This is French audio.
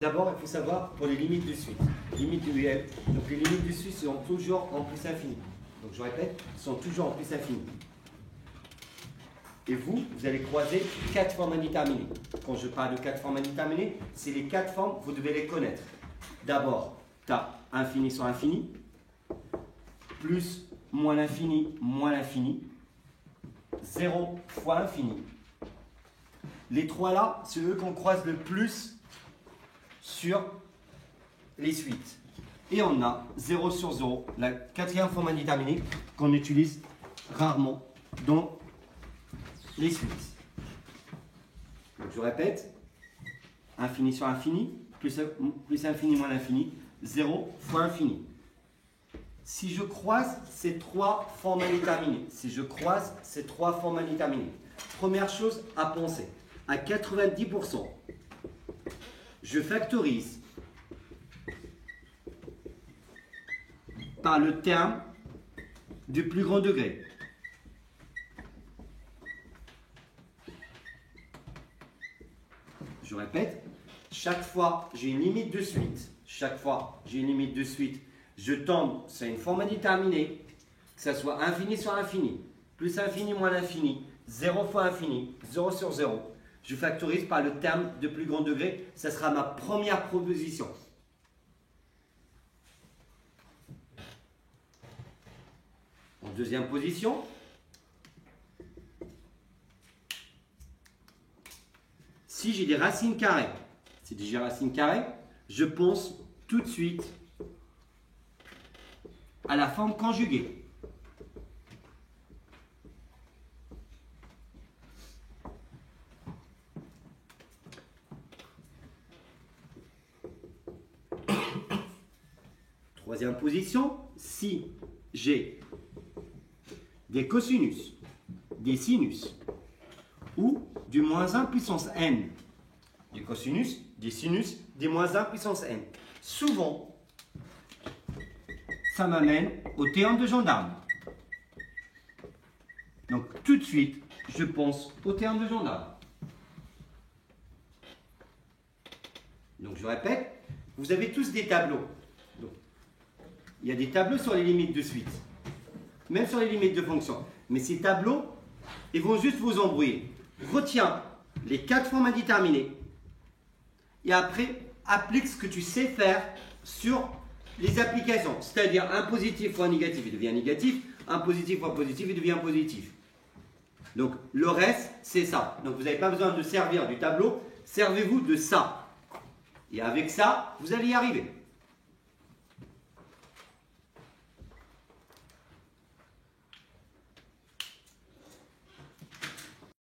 D'abord, il faut savoir pour les limites de suite. Limites de UL. Donc les limites de suite sont toujours en plus infini. Donc je répète, sont toujours en plus infini. Et vous allez croiser 4 formes indéterminées. Quand je parle de 4 formes indéterminées, c'est les 4 formes, vous devez les connaître. D'abord, tu as infini sur infini, plus moins l'infini, 0 fois infini. Les 3 là, c'est eux qu'on croise le plus sur les suites. Et on a 0 sur 0, la 4e forme indéterminée qu'on utilise rarement dans les suites. Donc je répète, infini sur infini, plus infini moins l'infini, 0 fois infini. Si je croise ces 3 formes indéterminées, première chose à penser, à 90%, je factorise par le terme du plus grand degré. Je répète, chaque fois j'ai une limite de suite, je tombe sur une forme indéterminée, que ce soit infini sur infini, plus infini moins l'infini, 0 fois infini, 0 sur 0. Je factorise par le terme de plus grand degré, ça sera ma première proposition. En deuxième position, si j'ai des racines carrées, je pense tout de suite à la forme conjuguée. Troisième position, si j'ai des cosinus, des sinus ou du moins 1 puissance n, des cosinus, des sinus, des moins 1 puissance n. Souvent, ça m'amène au théorème de gendarme. Donc tout de suite, je pense au théorème de gendarme. Donc je répète, vous avez tous des tableaux. Donc, il y a des tableaux sur les limites de suite, même sur les limites de fonction. Mais ces tableaux, ils vont juste vous embrouiller. Retiens les 4 formes indéterminées et après, applique ce que tu sais faire sur les applications. C'est-à-dire un positif fois un négatif, il devient négatif. Un positif fois positif, il devient positif. Donc le reste, c'est ça. Donc vous n'avez pas besoin de servir du tableau, servez-vous de ça. Et avec ça, vous allez y arriver.